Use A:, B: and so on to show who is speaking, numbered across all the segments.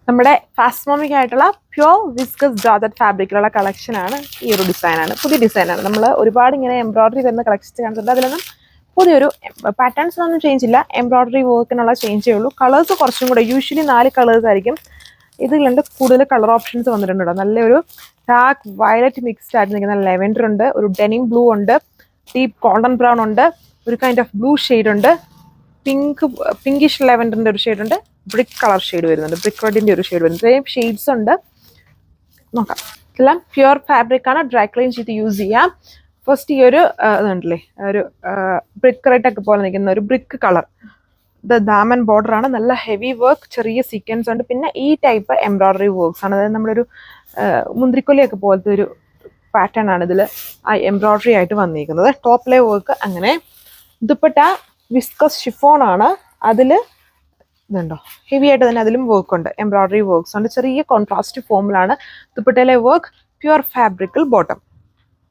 A: നമ്മുടെ ഫാസ്മോമിക് ആയിട്ടുള്ള pure viscous georgette ഫാബ്രിക്കിലുള്ള കളക്ഷനാണ്. ഈ ഒരു ഡിസൈനാണ്, പുതിയ ഡിസൈനാണ്. നമ്മൾ ഒരുപാട് ഇങ്ങനെ എംബ്രോയിഡറി വരുന്ന കളക്ഷൻസ് കണ്ടിട്ടുണ്ട്. അതിലൊന്നും പുതിയൊരു പാറ്റേൺസ് ഒന്നും ചേഞ്ച് ഇല്ല, എംബ്രോയിഡറി വർക്കിനുള്ള ചേഞ്ചേ ഉള്ളൂ. കളേഴ്സ് കുറച്ചും കൂടെ, യൂഷ്വലി 4 കളേഴ്സ് ആയിരിക്കും. ഇതിലുണ്ട് കൂടുതൽ കളർ ഓപ്ഷൻസ് വന്നിട്ടുണ്ട്. നല്ലൊരു ഡാർക്ക് വയലറ്റ് മിക്സ്ഡ് ആയിട്ട് നിൽക്കുന്ന ലെവൻഡർ ഉണ്ട്, ഒരു ഡെനിം ബ്ലൂ ഉണ്ട്, ഡീപ്പ് ഗോൾഡൻ ബ്രൗൺ ഉണ്ട്, ഒരു കൈൻഡ് ഓഫ് ബ്ലൂ ഷെയ്ഡ് ഉണ്ട്, പിങ്കിഷ് ലെവൻഡറിന്റെ ഒരു ഷെയ്ഡ് ഉണ്ട്, ബ്രിക്ക് കളർ ഷെയ്ഡ് വരുന്നുണ്ട്, ബ്രിക്ക് റെഡിന്റെ ഒരു ഷെയ്ഡ് വരുന്നുണ്ട്. ഇത്രയും ഷെയ്ഡ്സ് ഉണ്ട്. നോക്കാം. ഇതെല്ലാം പ്യുവർ ഫാബ്രിക് ആണ്, ഡ്രൈ ക്ലീൻ ചെയ്ത് യൂസ് ചെയ്യാം. ഫസ്റ്റ് ഈ ഒരു ഇതുണ്ടല്ലേ, ഒരു ബ്രിക്ക് റെഡ് ഒക്കെ പോലെ നിൽക്കുന്ന ഒരു ബ്രിക്ക് കളർ, ഇത് ദാമൻ ബോർഡർ ആണ്. നല്ല ഹെവി വർക്ക്, ചെറിയ സീക്വൻസ് ഉണ്ട്. പിന്നെ ഈ ടൈപ്പ് എംബ്രോയിഡറി വർക്ക്സ് ആണ്. അതായത് നമ്മളൊരു മുന്തിരിക്കൊലിയൊക്കെ പോലത്തെ ഒരു പാറ്റേൺ ആണ് ഇതിൽ ആ എംബ്രോയിഡറി ആയിട്ട് വന്നിരിക്കുന്നത്. ടോപ്പിലെ വർക്ക് അങ്ങനെ. ദുപ്പട്ട വിസ്കസ് ഷിഫോൺ ആണ്. അതിൽ ഇതുണ്ടോ ഹെവി ആയിട്ട് തന്നെ അതിലും വർക്ക് ഉണ്ട്, എംബ്രോയിഡറി വർക്ക്സ് ഉണ്ട്. ചെറിയ കോൺട്രാസ്റ്റ് ഫോമിലാണ് ദുപ്പട്ടയിലെ വർക്ക്. പ്യുവർ ഫാബ്രിക്കൽ ബോട്ടം.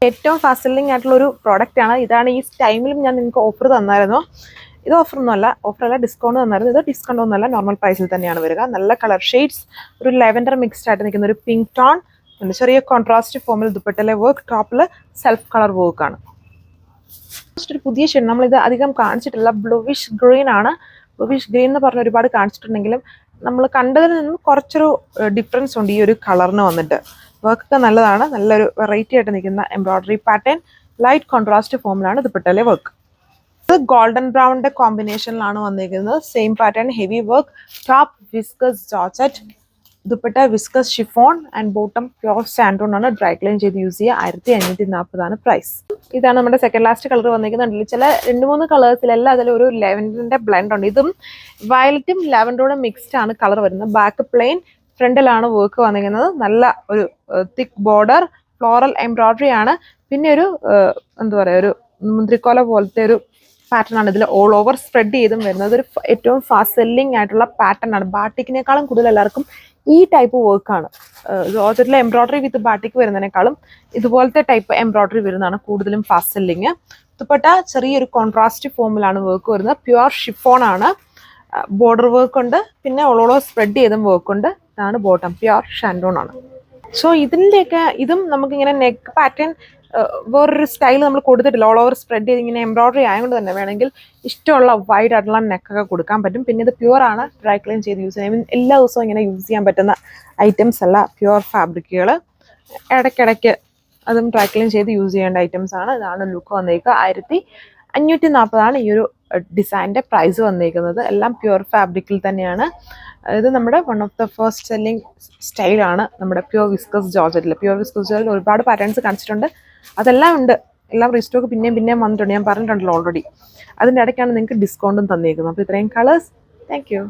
A: ഏറ്റവും ഫാസ്റ്റ് സെല്ലിംഗ് ആയിട്ടുള്ള ഒരു പ്രോഡക്റ്റ് ആണ്. ഇതാണ് ഈ ടൈമിലും ഞാൻ നിങ്ങൾക്ക് ഓഫർ തന്നായിരുന്നു. ഇത് ഓഫറൊന്നുമല്ല, ഓഫറല്ല, ഡിസ്കൗണ്ട് തന്നായിരുന്നു. ഇത് ഡിസ്കൗണ്ട് ഒന്നുമല്ല, നോർമൽ പ്രൈസിൽ തന്നെയാണ് വരിക. നല്ല കളർ ഷെയ്ഡ്സ്, ഒരു ലെവൻഡർ മിക്സ്ഡ് ആയിട്ട് നിൽക്കുന്ന ഒരു പിങ്ക് ടോൺ, ചെറിയ കോൺട്രാസ്റ്റ് ഫോമിൽ ദുപ്പട്ടയിലെ വർക്ക്, ടോപ്പിൽ സെൽഫ് കളർ വർക്ക് ആണ്. ഒരു പുതിയ ഷെയ്ഡ് നമ്മളിത് അധികം കാണിച്ചിട്ടില്ല, ബ്ലൂവിഷ് ഗ്രീൻ ആണ്. ബ്ലൂവിഷ് ഗ്രീൻ എന്ന് പറഞ്ഞ ഒരുപാട് കാണിച്ചിട്ടുണ്ടെങ്കിലും നമ്മൾ കണ്ടതിൽ നിന്നും കുറച്ചൊരു ഡിഫറൻസ് ഉണ്ട് ഈ ഒരു കളറിന് വന്നിട്ട്. വർക്കൊക്കെ നല്ലതാണ്. നല്ലൊരു വെറൈറ്റി ആയിട്ട് നിൽക്കുന്ന എംബ്രോയിഡറി പാറ്റേൺ, ലൈറ്റ് കോൺട്രാസ്റ്റ് ഫോമിലാണ് ദുപ്പട്ടയിലെ വർക്ക്. ഇത് ഗോൾഡൻ ബ്രൗണിന്റെ കോമ്പിനേഷനിലാണ് വന്നിരിക്കുന്നത്. Same pattern, heavy work, top viscose georgette, dupatta viscose chiffon and bottom pure santoon ആണ്. ഡ്രൈ ക്ലീൻ ചെയ്ത് യൂസ് ചെയ്യുക. 1540 ആണ് പ്രൈസ്. ഇതാണ് നമ്മുടെ സെക്കൻഡ് ലാസ്റ്റ് കളർ വന്നിരിക്കുന്നുണ്ടല്ലോ. ചില 2-3 കളേഴ്സിലെല്ലാം അതിൽ ഒരു ലെവൻഡറിന്റെ ബ്ലെൻഡ് ഉണ്ട്. ഇതും വയലറ്റും ലെവൻഡറും മിക്സ്ഡ് ആണ് കളർ വരുന്നത്. ബാക്ക് പ്ലെയിൻ, ഫ്രണ്ടിലാണ് വർക്ക് വന്നിരിക്കുന്നത്. നല്ല ഒരു തിക്ക് ബോർഡർ, ഫ്ലോറൽ എംബ്രോയിഡറി ആണ്. പിന്നെ ഒരു എന്താ പറയുക, ഒരു മുന്തിരിക്കോല പോലത്തെ ഒരു പാറ്റേൺ ആണ് ഇതിൽ ഓൾ ഓവർ സ്പ്രെഡ് ചെയ്തും വരുന്നത്. ഒരു ഏറ്റവും ഫാസ്റ്റ് സെല്ലിംഗ് ആയിട്ടുള്ള പാറ്റേൺ ആണ്. ബാട്ടിക്കിനേക്കാളും കൂടുതൽ എല്ലാവർക്കും ഈ ടൈപ്പ് വർക്കാണ്. ജോർജറ്റിലെ എംബ്രോയിഡറി വിത്ത് ബാട്ടിക്ക് വരുന്നതിനേക്കാളും ഇതുപോലത്തെ ടൈപ്പ് എംബ്രോയിഡറി വരുന്നതാണ് കൂടുതലും ഫാസ്റ്റ് സെല്ലിങ്. ദുപ്പട്ട ചെറിയൊരു കോൺട്രാസ്റ്റ് ഫോമിലാണ് വർക്ക് വരുന്നത്. പ്യുവർ ഷിഫോൺ ആണ്. ബോർഡർ വർക്ക് ഉണ്ട്, പിന്നെ ഓൾ ഓവർ സ്പ്രെഡ് ചെയ്തും വർക്ക് ഉണ്ട്. ഇതാണ് ബോട്ടം, പ്യുവർ ഷാൻഡോൺ ആണ്. സോ ഇതിൻ്റെയൊക്കെ ഇതും നമുക്കിങ്ങനെ നെക്ക് പാറ്റേൺ വേറൊരു സ്റ്റൈൽ നമ്മൾ കൊടുത്തിട്ടില്ല. ഓൾ ഓവർ സ്പ്രെഡ് ചെയ്ത് ഇങ്ങനെ എംബ്രോയിഡറി ആയതുകൊണ്ട് തന്നെ വേണമെങ്കിൽ ഇഷ്ടമുള്ള വൈഡ് ആയിട്ടുള്ള നെക്കൊക്കെ കൊടുക്കാൻ പറ്റും. പിന്നെ ഇത് പ്യുവർ ആണ്, ഡ്രൈ ക്ലീൻ ചെയ്ത് യൂസ് ചെയ്യാം. എല്ലാ ദിവസവും ഇങ്ങനെ യൂസ് ചെയ്യാൻ പറ്റുന്ന ഐറ്റംസ് അല്ല പ്യുവർ ഫാബ്രിക്കുകൾ. ഇടയ്ക്കിടയ്ക്ക് അതും ഡ്രൈ ക്ലീൻ ചെയ്ത് യൂസ് ചെയ്യേണ്ട ഐറ്റംസ് ആണ്. ഇതാണ് ലുക്ക് വന്നേക്കുക. 1540 ആണ് ഈ ഒരു ഡിസൈനിൻ്റെ പ്രൈസ് വന്നിരിക്കുന്നത്. എല്ലാം പ്യുവർ ഫാബ്രിക്കിൽ തന്നെയാണ്. ഇത് നമ്മുടെ one of the first selling സ്റ്റൈലാണ് നമ്മുടെ പ്യുവർ വിസ്കസ് ജോർജറ്റിൽ. പ്യുവർ വിസ്കസ് ജോർജറ്റിൽ ഒരുപാട് പാറ്റേൺസ് കാണിച്ചിട്ടുണ്ട്. അതെല്ലാം ഉണ്ട്, എല്ലാം റീസ്റ്റോക്ക് പിന്നെയും വന്നിട്ടുണ്ട്. ഞാൻ പറഞ്ഞിട്ടുണ്ടല്ലോ ഓൾറെഡി. അതിൻ്റെ ഇടയ്ക്കാണ് നിങ്ങൾക്ക് ഡിസ്കൗണ്ടും തന്നിരിക്കുന്നത്. അപ്പോൾ ഇത്രയും കളേഴ്സ്. Thank you.